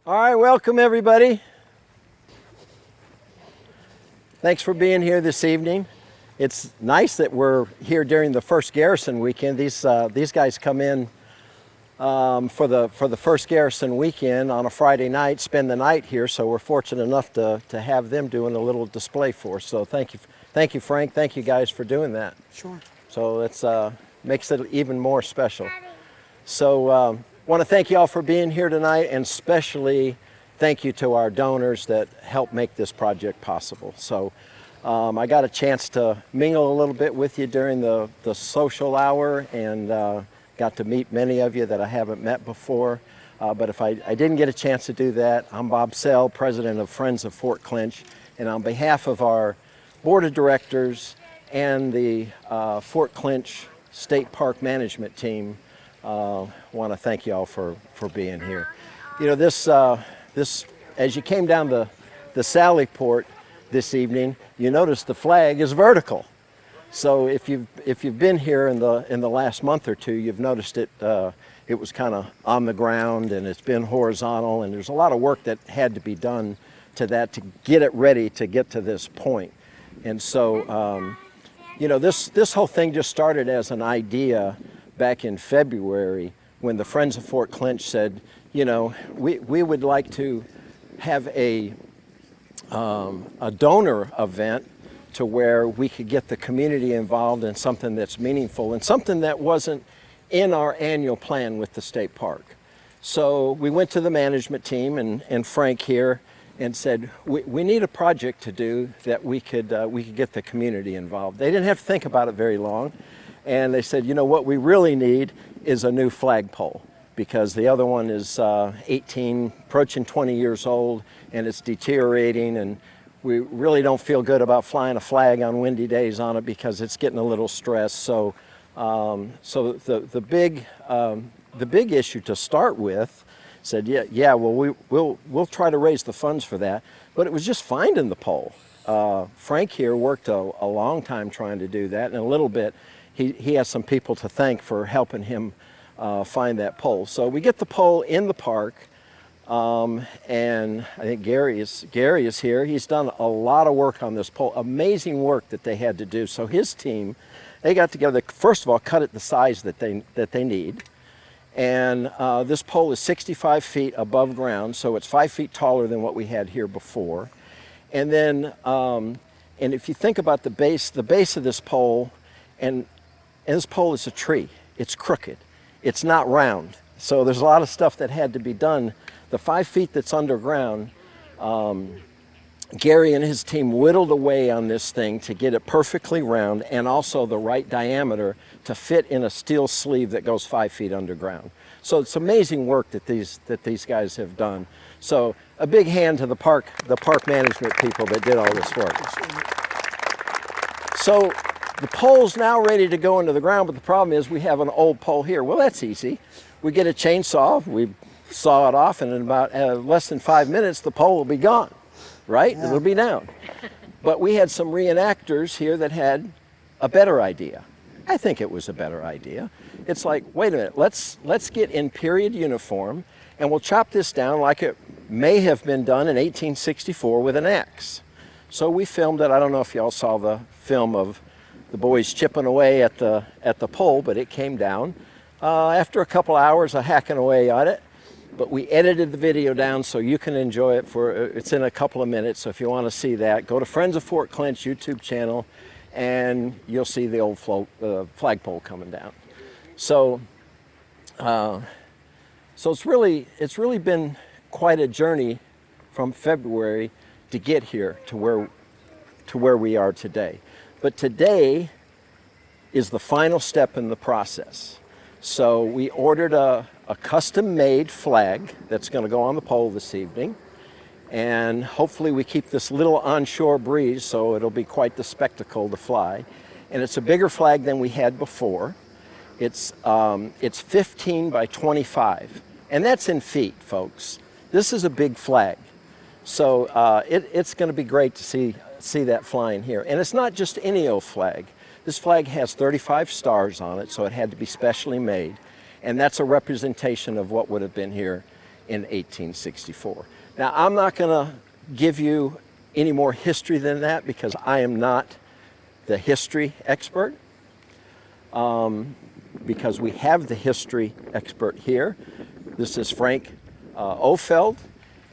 All right, welcome everybody. Thanks for being here this evening. It's nice that we're here during the first Garrison weekend. These guys come in for the first Garrison weekend on a Friday night, spend the night here, so we're fortunate enough to have them doing a little display for us. So thank you Frank, thank you guys for doing that. Sure. So it's makes it even more special. So want to thank you all for being here tonight, and especially thank you to our donors that help make this project possible. So I got a chance to mingle a little bit with you during the social hour, and got to meet many of you that I haven't met before. But if I didn't get a chance to do that, I'm Bob Sell, president of Friends of Fort Clinch, and on behalf of our board of directors and the Fort Clinch State Park Management team, want to thank you all for being here. You know, this as you came down the Sally Port this evening, you notice the flag is vertical. So if you've been here in the last month or two, you've noticed it was kind of on the ground, and it's been horizontal, and there's a lot of work that had to be done to that to get it ready to get to this point. And so you know, this whole thing just started as an idea back in February when the Friends of Fort Clinch said, you know, we would like to have a donor event to where we could get the community involved in something that's meaningful and something that wasn't in our annual plan with the state park. So we went to the management team and Frank here and said, we need a project to do that we could get the community involved. They didn't have to think about it very long. And they said, you know, what we really need is a new flagpole, because the other one is 18, approaching 20 years old, and it's deteriorating, and we really don't feel good about flying a flag on windy days on it because it's getting a little stressed. So, the big issue to start with said, yeah, well, we'll try to raise the funds for that, but it was just finding the pole. Frank here worked a long time trying to do that, and a little bit, he has some people to thank for helping him find that pole. So we get the pole in the park, and I think Gary is here. He's done a lot of work on this pole, amazing work that they had to do. So his team, they got together, first of all, cut it the size that they need. And this pole is 65 feet above ground, so it's 5 feet taller than what we had here before. And then, and if you think about the base of this pole, and this pole is a tree. It's crooked. It's not round. So there's a lot of stuff that had to be done. The 5 feet that's underground, Gary and his team whittled away on this thing to get it perfectly round, and also the right diameter to fit in a steel sleeve that goes 5 feet underground. So it's amazing work that these guys have done. So a big hand to the park management people that did all this work. So the pole's now ready to go into the ground, but the problem is we have an old pole here. Well, that's easy. We get a chainsaw, we saw it off, and in about less than 5 minutes, the pole will be gone, right? Yeah. It'll be down. But we had some reenactors here that had a better idea. I think it was a better idea. It's like, wait a minute, let's get in period uniform, and we'll chop this down like it may have been done in 1864 with an axe. So we filmed it. I don't know if y'all saw the film of the boys chipping away at the pole, but it came down after a couple hours of hacking away at it. But we edited the video down so you can enjoy it. It's in a couple of minutes, so if you want to see that, go to Friends of Fort Clinch YouTube channel, and you'll see the old flagpole coming down. So, it's really been quite a journey from February to get here to where we are today. But today is the final step in the process. So we ordered a custom-made flag that's going to go on the pole this evening, and hopefully we keep this little onshore breeze, so it'll be quite the spectacle to fly. And it's a bigger flag than we had before. It's 15 by 25, and that's in feet, folks. This is a big flag. So it's going to be great to see that flying here. And it's not just any old flag. This flag has 35 stars on it, so it had to be specially made. And that's a representation of what would have been here in 1864. Now, I'm not going to give you any more history than that because I am not the history expert. Because we have the history expert here. This is Frank Ofeld,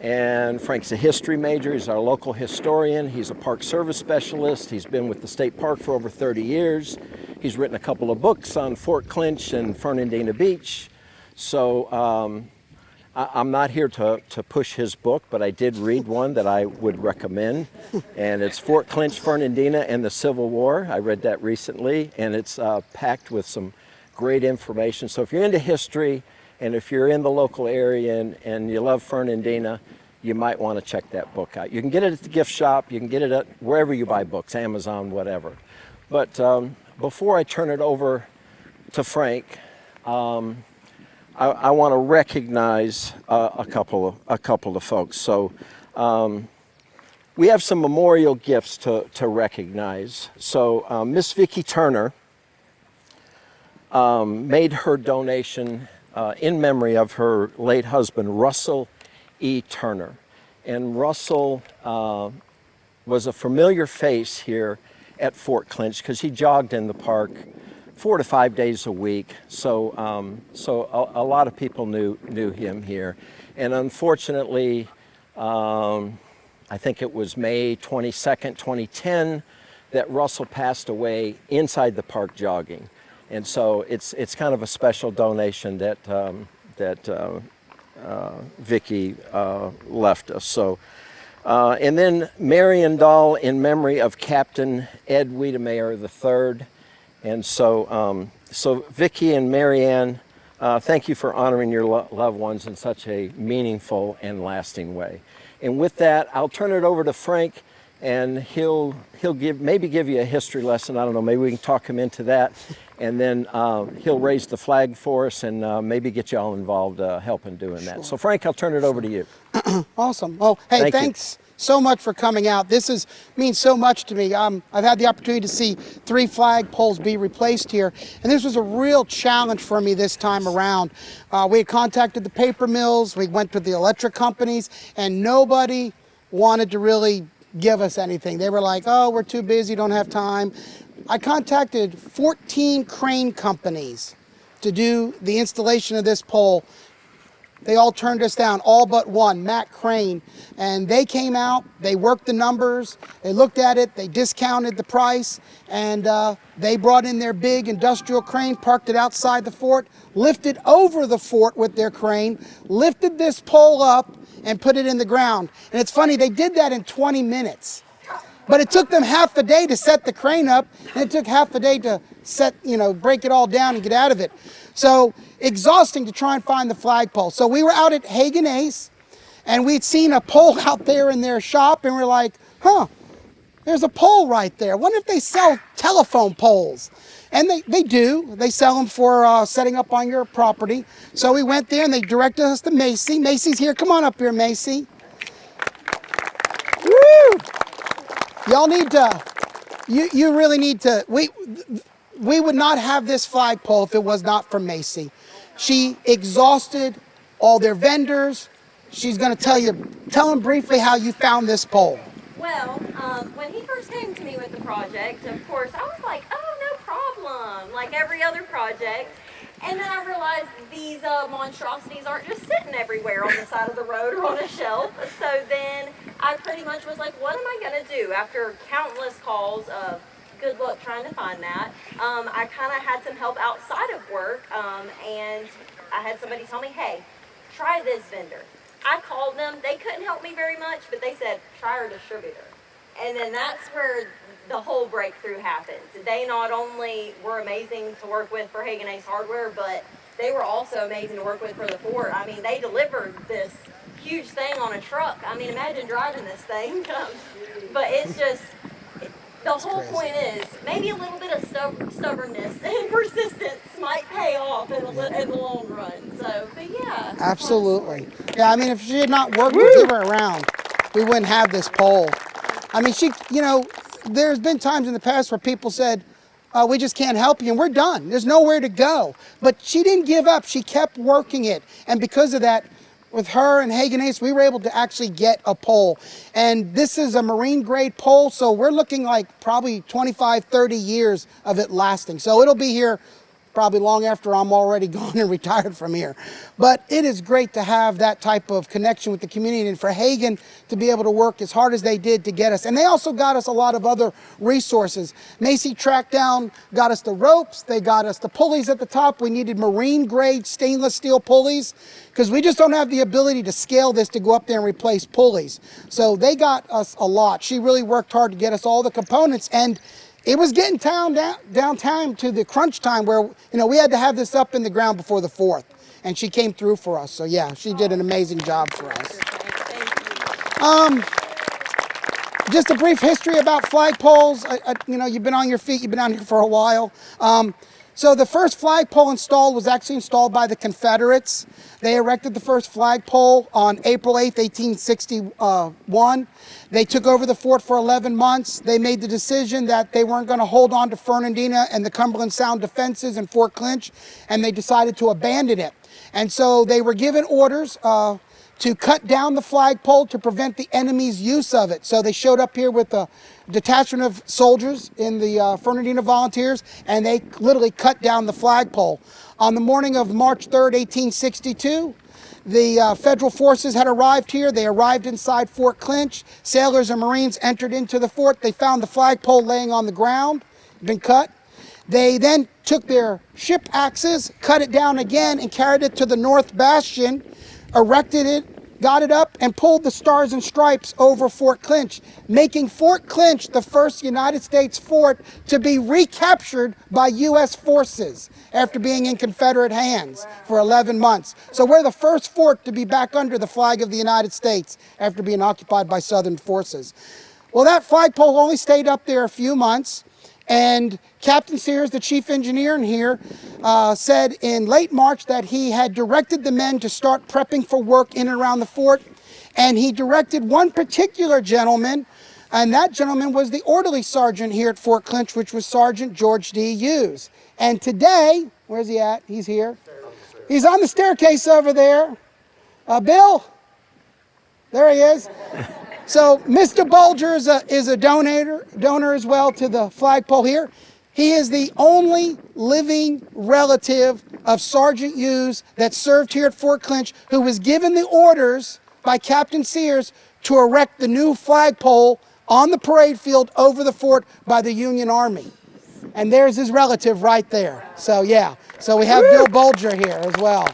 and Frank's a history major. He's our local historian. He's a park service specialist. He's been with the state park for over 30 years. He's written a couple of books on Fort Clinch and Fernandina Beach. So I'm not here to push his book, but I did read one that I would recommend, and it's Fort Clinch, Fernandina, and the Civil War. I read that recently, and it's packed with some great information. So if you're into history, and if you're in the local area and you love Fernandina, you might want to check that book out. You can get it at the gift shop, you can get it at wherever you buy books, Amazon, whatever. But before I turn it over to Frank, I want to recognize a couple of folks. So we have some memorial gifts to recognize. So Miss Vicki Turner made her donation in memory of her late husband, Russell E. Turner. And Russell was a familiar face here at Fort Clinch because he jogged in the park 4 to 5 days a week. So a lot of people knew him here. And unfortunately, I think it was May 22nd, 2010, that Russell passed away inside the park jogging. And so it's kind of a special donation that Vicki left us. So, and then Marion Dahl in memory of Captain Ed Wiedemeyer III. And so, Vicki and Marianne, thank you for honoring your loved ones in such a meaningful and lasting way. And with that, I'll turn it over to Frank, and he'll maybe give you a history lesson. I don't know, maybe we can talk him into that. And then he'll raise the flag for us and maybe get you all involved helping doing that. So Frank, I'll turn it over to you. Awesome. Oh, hey, thanks so much for coming out. This means so much to me. I've had the opportunity to see 3 flagpoles be replaced here, and this was a real challenge for me this time around. We had contacted the paper mills, we went to the electric companies, and nobody wanted to really give us anything. They were like, oh, we're too busy, don't have time. I contacted 14 crane companies to do the installation of this pole. They all turned us down, all but one, Matt Crane. And they came out, they worked the numbers, they looked at it, they discounted the price, and they brought in their big industrial crane, parked it outside the fort, lifted over the fort with their crane, lifted this pole up, and put it in the ground. And it's funny, they did that in 20 minutes. But it took them half a day to set the crane up, and it took half a day to break it all down and get out of it. So exhausting to try and find the flagpole. So we were out at Hagen Ace, and we'd seen a pole out there in their shop, and we're like, huh, there's a pole right there. I wonder if they sell telephone poles. And they do. They sell them for setting up on your property. So we went there, and they directed us to Macy. Macy's here. Come on up here, Macy. Woo! Y'all need to, you really need to, we would not have this flagpole if it was not for Macy. She exhausted all their vendors. She's going to tell them briefly how you found this pole. Well, when he first came to me with the project, of course, I was like, oh, no problem, like every other project. And then I realized these monstrosities aren't just sitting everywhere on the side of the road or on a shelf. So then I pretty much was like, what am I going to do? After countless calls of good luck trying to find that, I kind of had some help outside of work, and I had somebody tell me, hey, try this vendor. I called them. They couldn't help me very much, but they said, try our distributor. And then that's where the whole breakthrough happened. They not only were amazing to work with for Hagen Ace Hardware, but they were also amazing to work with for the fort. I mean, they delivered this huge thing on a truck. I mean, imagine driving this thing. But it's just, the whole point is, maybe a little bit of stubbornness and persistence might pay off in the long run. So, but yeah. Absolutely. Yeah, I mean, if she had not worked to give her around, we wouldn't have this pole. I mean, there's been times in the past where people said, we just can't help you and we're done. There's nowhere to go. But she didn't give up. She kept working it. And because of that, with her and Hagen Ace, we were able to actually get a pole. And this is a marine grade pole, so we're looking like probably 25, 30 years of it lasting. So it'll be here probably long after I'm already gone and retired from here. But it is great to have that type of connection with the community, and for Hagen to be able to work as hard as they did to get us. And they also got us a lot of other resources. Macy tracked down, got us the ropes, they got us the pulleys at the top. We needed marine grade stainless steel pulleys because we just don't have the ability to scale this to go up there and replace pulleys. So they got us a lot. She really worked hard to get us all the components, and it was getting downtown to the crunch time where, we had to have this up in the ground before the 4th. And she came through for us. So yeah, she did an amazing job for us. Just a brief history about flagpoles. You've been on your feet, you've been out here for a while. So the first flagpole installed was actually installed by the Confederates. They erected the first flagpole on April 8th, 1861. They took over the fort for 11 months. They made the decision that they weren't going to hold on to Fernandina and the Cumberland Sound defenses in Fort Clinch, and they decided to abandon it. And so they were given orders to cut down the flagpole to prevent the enemy's use of it. So they showed up here with a detachment of soldiers in the Fernandina Volunteers, and they literally cut down the flagpole. On the morning of March 3rd, 1862, the federal forces had arrived here. They arrived inside Fort Clinch. Sailors and Marines entered into the fort. They found the flagpole laying on the ground, been cut. They then took their ship axes, cut it down again, and carried it to the North Bastion, erected it, got it up, and pulled the stars and stripes over Fort Clinch, making Fort Clinch the first United States fort to be recaptured by U.S. forces after being in Confederate hands for 11 months. So we're the first fort to be back under the flag of the United States after being occupied by Southern forces. Well, that flagpole only stayed up there a few months. And Captain Sears, the chief engineer in here, said in late March that he had directed the men to start prepping for work in and around the fort. And he directed one particular gentleman, and that gentleman was the orderly sergeant here at Fort Clinch, which was Sergeant George D. Hughes. And today, where's he at? He's here. He's on the staircase over there. Bill, there he is. So Mr. Bulger is a donor as well to the flagpole here. He is the only living relative of Sergeant Hughes that served here at Fort Clinch, who was given the orders by Captain Sears to erect the new flagpole on the parade field over the fort by the Union Army. And there's his relative right there. So yeah, so we have Bill Bulger here as well.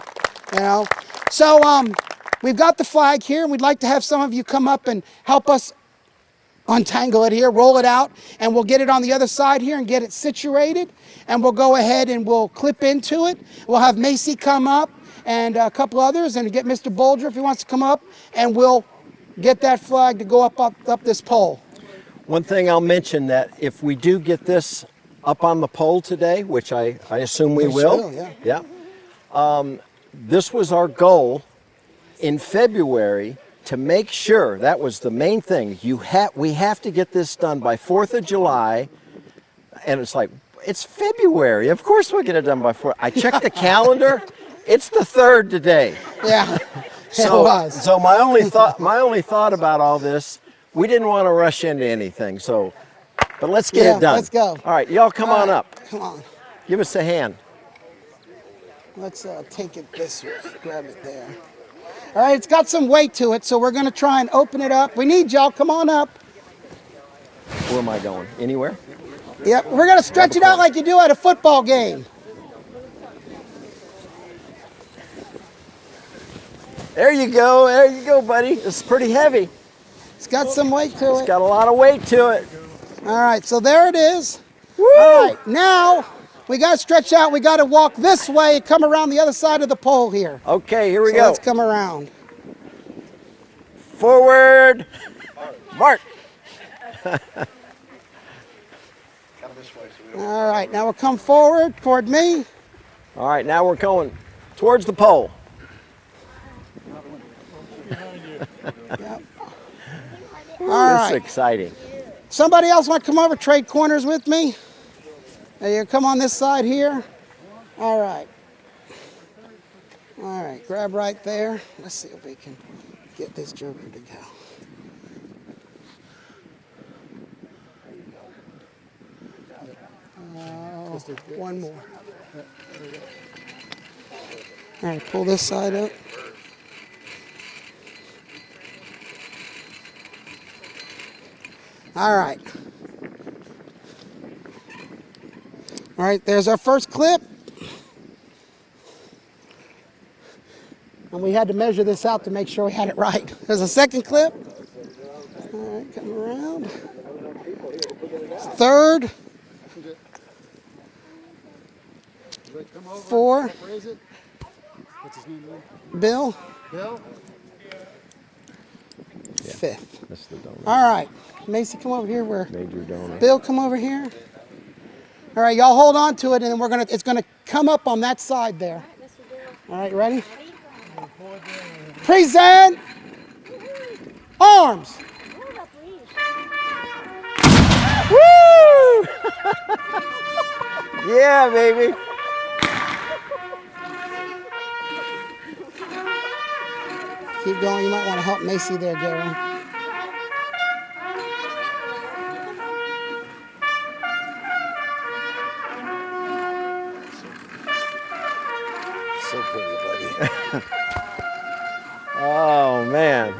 So we've got the flag here, and we'd like to have some of you come up and help us untangle it here, roll it out, and we'll get it on the other side here and get it situated, and we'll go ahead and we'll clip into it. We'll have Macy come up and a couple others, and get Mr. Bulger if he wants to come up, and we'll get that flag to go up this pole. One thing I'll mention, that if we do get this up on the pole today, which I assume we will. Yeah. This was our goal in February, to make sure, that was the main thing. We have to get this done by 4th of July. And it's like, it's February. Of course we'll get it done by 4th. I checked the calendar. It's the 3rd today. Yeah, so, it was. So my only thought about all this, we didn't want to rush into anything. But let's get it done. Let's go. All right, y'all come on up. Come on. Give us a hand. Let's take it this way. Grab it there. All right, it's got some weight to it, so we're going to try and open it up. We need y'all. Come on up. Where am I going? Anywhere? Yep, we're going to stretch it out like you do at a football game. There you go, buddy. It's pretty heavy. It's got some weight to it. It's got a lot of weight to it. All right, so there it is. Woo! All right, now we got to stretch out. We got to walk this way and come around the other side of the pole here. Okay, here we So go. let's come around. Forward. Mark. All right, now we'll come forward toward me. All right, now we're going towards the pole. Yep. Ooh, All this is right. exciting. Somebody else want to come over, trade corners with me? There you come on this side here. All right. All right. right, grab right there. Let's see if we can get this joker to go. One more. All right, pull this side up. All right. All right, there's our first clip. And we had to measure this out to make sure we had it right. There's a second clip. All right, come around. Third. 4. What's his name? Bill. Bill? Fifth. That's the donor. All right. Macy, come over here. Major donor. Bill, come over here. All right, y'all hold on to it, and it's gonna come up on that side there. All right, ready? Present arms. Woo! Yeah, baby. Keep going. You might want to help Macy there, Gary. So pretty, buddy. Oh, man.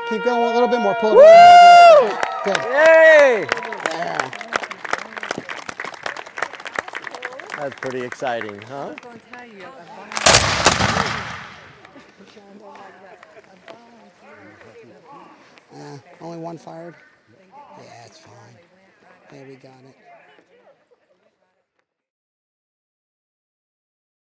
Keep going a little bit more. Pull it Woo! up. Good. Yay! There. That's pretty exciting, huh? Only one fired? Yeah, it's fine. There, we got it.